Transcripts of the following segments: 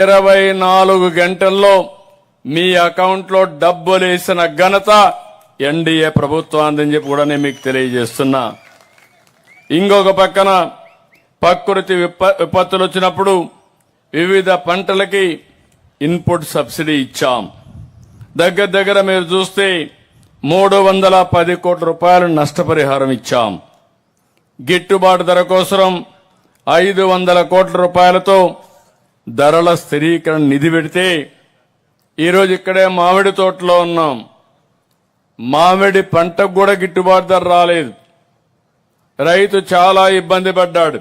24 గంటల్లో మీ అకౌంట్లో డబ్బులు వేసిన ఘనత ఎన్డీఏ ప్రభుత్వాన్ని చెప్పి కూడా నేను మీకు తెలియజేస్తున్నా. ఇంకొక పక్కన ప్రకృతి విపత్తులు వచ్చినప్పుడు వివిధ పంటలకి ఇన్పుట్ సబ్సిడీ ఇచ్చాం. దగ్గర మీరు చూస్తే 310 కోట్ల రూపాయలు నష్టపరిహారం ఇచ్చాం. గిట్టుబాటు ధర కోసం 500 కోట్ల రూపాయలతో ధరల స్థిరీకరణ నిధి పెడితే ఈరోజు ఇక్కడే మామిడి తోటలో ఉన్నాం. మామిడి పంటకు కూడా గిట్టుబాటు ధర రాలేదు. రైతు చాలా ఇబ్బంది పడ్డాడు.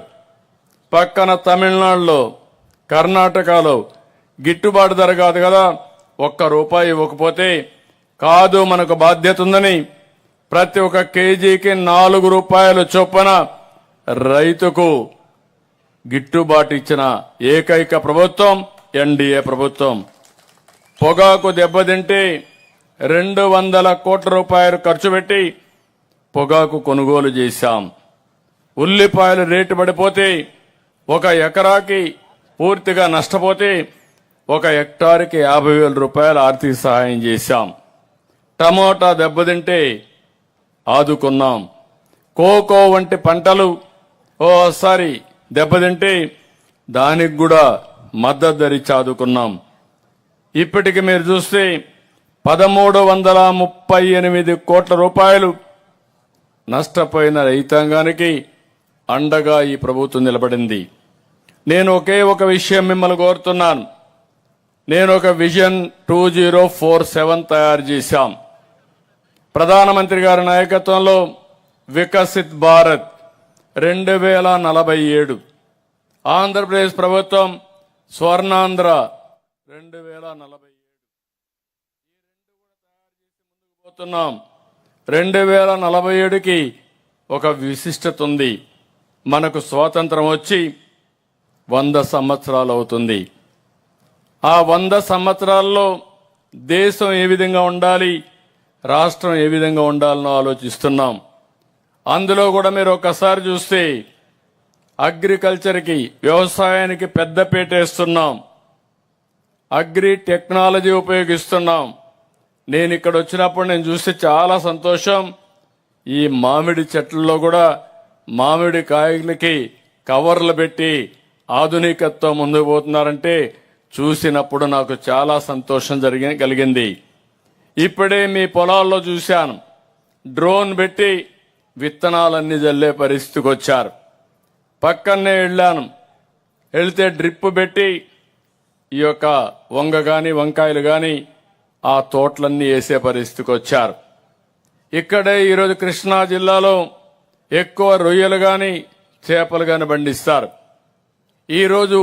పక్కన తమిళనాడులో, కర్ణాటకలో గిట్టుబాటు ధర కాదు కదా, ₹1 ఇవ్వకపోతే కాదు మనకు బాధ్యత ఉందని ప్రతి ఒక్క కేజీకి ₹4 చొప్పున రైతుకు గిట్టుబాటు ఇచ్చిన ఏకైక ప్రభుత్వం ఎన్డీఏ ప్రభుత్వం. పొగాకు దెబ్బతింటే 200 కోట్ల రూపాయలు ఖర్చు పెట్టి పొగాకు కొనుగోలు చేశాం. ఉల్లిపాయలు రేటు పడిపోతే 1 ఎకరాకి పూర్తిగా నష్టపోతే 1 హెక్టార్కి 50,000 రూపాయలు ఆర్థిక సహాయం చేశాం. టమోటా దెబ్బతింటే ఆదుకున్నాం. కోకో వంటి పంటలు ఓసారి దెబ్బతింటే దానికి కూడా మద్దతు ధర ఇచ్చి ఆదుకున్నాం. ఇప్పటికి మీరు చూస్తే 1338 కోట్ల రూపాయలు నష్టపోయిన రైతాంగానికి అండగా ఈ ప్రభుత్వం నిలబడింది. నేను ఒకే ఒక విషయం మిమ్మల్ని కోరుతున్నాను. నేను ఒక విజన్ 2047 తయారు చేశాం. ప్రధానమంత్రి గారి నాయకత్వంలో వికసిత్ భారత్ 2047, ఆంధ్రప్రదేశ్ ప్రభుత్వం స్వర్ణాంధ్ర 2047. ఈ రెండు కూడా తయారు చేసి ముందుకు పోతున్నాం. 2047కి ఒక విశిష్టత ఉంది. మనకు స్వాతంత్రం వచ్చి 100 సంవత్సరాలు అవుతుంది. ఆ 100 సంవత్సరాల్లో దేశం ఏ విధంగా ఉండాలి, రాష్ట్రం ఏ విధంగా ఉండాలనో ఆలోచిస్తున్నాం. అందులో కూడా మీరు ఒకసారి చూస్తే అగ్రికల్చర్కి, వ్యవసాయానికి పెద్దపీట వేస్తున్నాం. అగ్రి టెక్నాలజీ ఉపయోగిస్తున్నాం. నేను ఇక్కడ వచ్చినప్పుడు నేను చూస్తే చాలా సంతోషం. ఈ మామిడి చెట్లలో కూడా మామిడి కాయలకి కవర్లు పెట్టి ఆధునికతతో ముందుకు పోతున్నారంటే చూసినప్పుడు నాకు చాలా సంతోషం కలిగింది. ఇప్పుడే మీ పొలాల్లో చూశాను, డ్రోన్ పెట్టి విత్తనాలన్నీ జల్లే పరిస్థితికి వచ్చారు. పక్కనే వెళ్ళాను, వెళ్తే డ్రిప్ పెట్టి ఈ యొక్క వంగ గాని వంకాయలు గాని ఆ తోటలన్నీ వేసే పరిస్థితికి వచ్చారు. ఇక్కడే ఈరోజు కృష్ణా జిల్లాలో ఎక్కువ రొయ్యలు గాని చేపలు గాని పండిస్తారు. ఈరోజు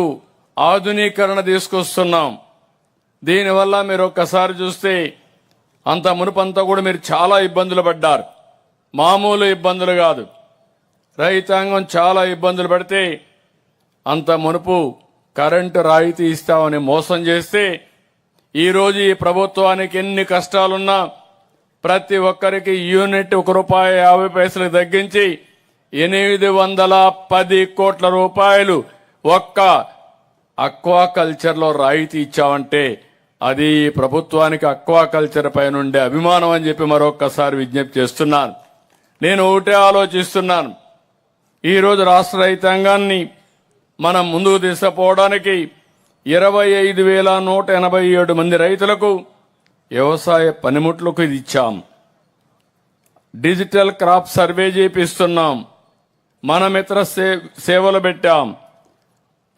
ఆధునీకరణ తీసుకొస్తున్నాం. దీనివల్ల మీరు ఒక్కసారి చూస్తే అంత మునుపంతా కూడా మీరు చాలా ఇబ్బందులు పడ్డారు. మామూలు ఇబ్బందులు కాదు, రైతాంగం చాలా ఇబ్బందులు పడితే అంత మునుపు కరెంటు రాయితీ ఇస్తామని మోసం చేస్తే ఈరోజు ఈ ప్రభుత్వానికి ఎన్ని కష్టాలున్నా ప్రతి ఒక్కరికి యూనిట్ ₹1.50 తగ్గించి 810 కోట్ల రూపాయలు ఒక్క అక్వాకల్చర్లో రాయితీ ఇచ్చామంటే అది ఈ ప్రభుత్వానికి అక్వాకల్చర్ పైన ఉండే అభిమానం అని చెప్పి మరొక్కసారి విజ్ఞప్తి చేస్తున్నాను. నేను ఒకటే ఆలోచిస్తున్నాను, ఈరోజు రాష్ట్ర రైతాంగాన్ని మనం ముందుకు తీసుకుపోవడానికి 25,187 మంది రైతులకు వ్యవసాయ పనిముట్లకు ఇది ఇచ్చాం. డిజిటల్ క్రాప్ సర్వే చేపిస్తున్నాం. మన మిత్ర సేవలు పెట్టాం.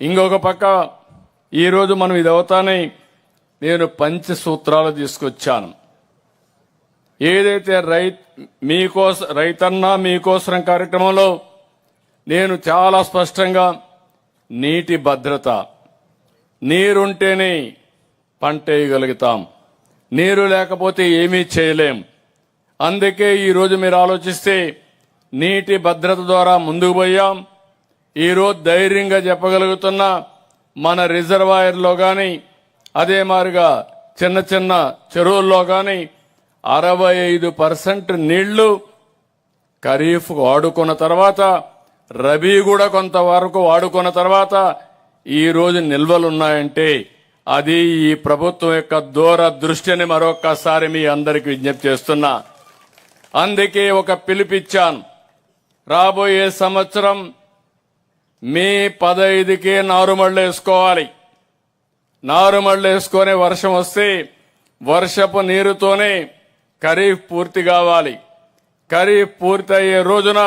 ఇంకొక పక్క ఈరోజు మనం ఇది అవుతానే నేను పంచసూత్రాలు తీసుకొచ్చాను. ఏదైతే రైతన్న మీకోసం కార్యక్రమంలో నేను చాలా స్పష్టంగా నీటి భద్రత, నీరుంటేనే పంట వేయగలుగుతాం, నీరు లేకపోతే ఏమీ చేయలేం. అందుకే ఈరోజు మీరు ఆలోచిస్తే నీటి భద్రత ద్వారా ముందుకు పోయాం. ఈరోజు ధైర్యంగా చెప్పగలుగుతున్న మన రిజర్వాయర్లో గాని అదే మాదిరిగా చిన్న చిన్న చెరువుల్లో గాని 65% నీళ్లు ఖరీఫ్ వాడుకున్న తర్వాత, రబీ కూడా కొంతవరకు వాడుకున్న తర్వాత ఈ రోజు నిల్వలున్నాయంటే అది ఈ ప్రభుత్వం యొక్క దూరదృష్టిని మరొక్కసారి మీ అందరికి విజ్ఞప్తి చేస్తున్నా. అందుకే ఒక పిలుపిచ్చాను. రాబోయే సంవత్సరం మే 15కే నారుమళ్లు వేసుకోవాలి. నారుమళ్లు వేసుకొని వర్షం వస్తే వర్షపు నీరుతోనే ఖరీఫ్ పూర్తి కావాలి. ఖరీఫ్ పూర్తయ్యే రోజున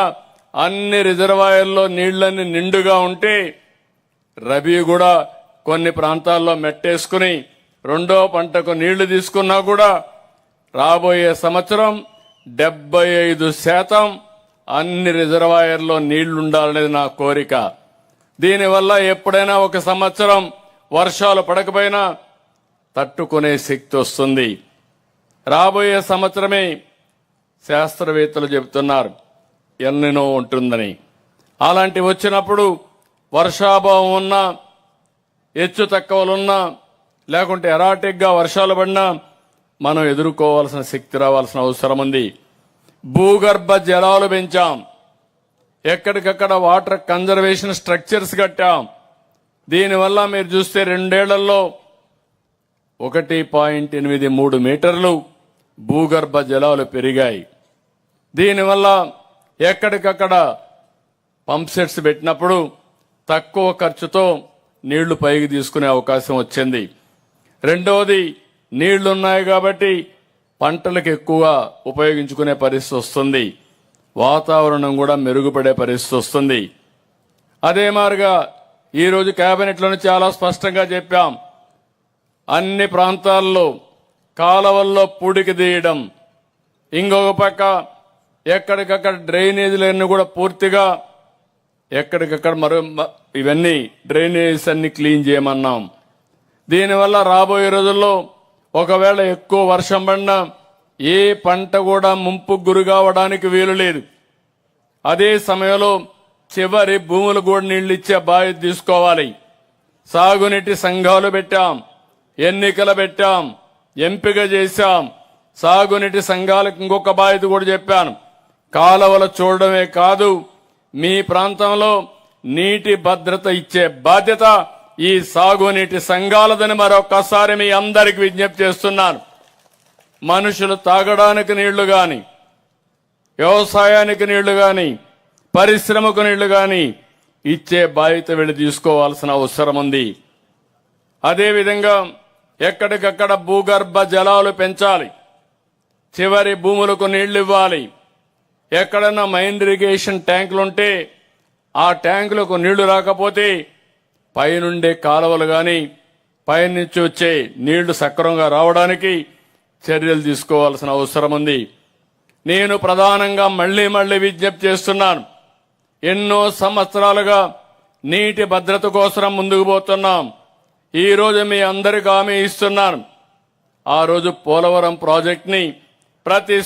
అన్ని రిజర్వాయర్లో నీళ్లన్నీ నిండుగా ఉంటే రబీ కూడా కొన్ని ప్రాంతాల్లో మెట్టేసుకుని రెండో పంటకు నీళ్లు తీసుకున్నా కూడా రాబోయే సంవత్సరం 75% అన్ని రిజర్వాయర్లో నీళ్లుండాలనేది నా కోరిక. దీనివల్ల ఎప్పుడైనా ఒక సంవత్సరం వర్షాలు పడకపోయినా తట్టుకునే శక్తి వస్తుంది. రాబోయే సంవత్సరమే శాస్త్రవేత్తలు చెబుతున్నారు ఎల్నినో ఉంటుందని. అలాంటి వచ్చినప్పుడు వర్షాభావం ఉన్నా, హెచ్చు తక్కువలున్నా, లేకుంటే ఎరాటిక్గా వర్షాలు పడినా మనం ఎదుర్కోవాల్సిన శక్తి రావాల్సిన అవసరం ఉంది. భూగర్భ జలాలు పెంచాం. ఎక్కడికక్కడ వాటర్ కన్జర్వేషన్ స్ట్రక్చర్స్ కట్టాం. దీనివల్ల మీరు చూస్తే 2 ఏళ్లలో 1.83 మీటర్లు భూగర్భ జలాలు పెరిగాయి. దీనివల్ల ఎక్కడికక్కడ పంప్ సెట్స్ పెట్టినప్పుడు తక్కువ ఖర్చుతో నీళ్లు పైకి తీసుకునే అవకాశం వచ్చింది. రెండవది, నీళ్లున్నాయి కాబట్టి పంటలకు ఎక్కువ ఉపయోగించుకునే పరిస్థితి వస్తుంది. వాతావరణం కూడా మెరుగుపడే పరిస్థితి వస్తుంది. అదే మాదిరిగా ఈరోజు కేబినెట్లోనే చాలా స్పష్టంగా చెప్పాం. అన్ని ప్రాంతాల్లో కాలవల్లో పూడికి తీయడం, ఇంకొక పక్క ఎక్కడికక్కడ డ్రైనేజీలన్నీ కూడా పూర్తిగా ఎక్కడికక్కడ ఇవన్నీ డ్రైనేజెస్ అన్ని క్లీన్ చేయమన్నాం. దీనివల్ల రాబోయే రోజుల్లో ఒకవేళ ఎక్కువ వర్షం పడినా ఏ పంట కూడా ముంపుకు గురి కావడానికి వీలు లేదు. అదే సమయంలో చివరి భూములు కూడా నీళ్లు ఇచ్చే బాధ్యత తీసుకోవాలి. సాగునీటి సంఘాలు పెట్టాం, ఎన్నికలు పెట్టాం, ఎంపిక చేశాం. సాగునీటి సంఘాలకు ఇంకొక బాధ్యత కూడా చెప్పాను. కాలువలు చూడడమే కాదు, మీ ప్రాంతంలో నీటి భద్రత ఇచ్చే బాధ్యత ఈ సాగునీటి సంఘాలదని మరొకసారి మీ అందరికి విజ్ఞప్తి చేస్తున్నాను. మనుషులు తాగడానికి నీళ్లు గాని, వ్యవసాయానికి నీళ్లు గాని, పరిశ్రమకు నీళ్లు గాని ఇచ్చే బాధ్యత వీళ్ళు తీసుకోవాల్సిన అవసరం ఉంది. అదేవిధంగా ఎక్కడికక్కడ భూగర్భ జలాలు పెంచాలి. చివరి భూములకు నీళ్లు ఇవ్వాలి. ఎక్కడన్నా మైన్ ఇరిగేషన్ ట్యాంకులుంటే ఆ ట్యాంకులకు నీళ్లు రాకపోతే పైనుండే కాలువలు గాని, పైనుంచి వచ్చే నీళ్లు సక్రమంగా రావడానికి చర్యలు తీసుకోవాల్సిన అవసరం ఉంది. నేను ప్రధానంగా మళ్లీ విజ్ఞప్తి చేస్తున్నాను. ఎన్నో సంవత్సరాలుగా నీటి భద్రత కోసం ముందుకు పోతున్నాం. ఈ రోజు మీ అందరికీ హామీ ఇస్తున్నాను. ఆ రోజు పోలవరం ప్రాజెక్ట్ ని ప్రతి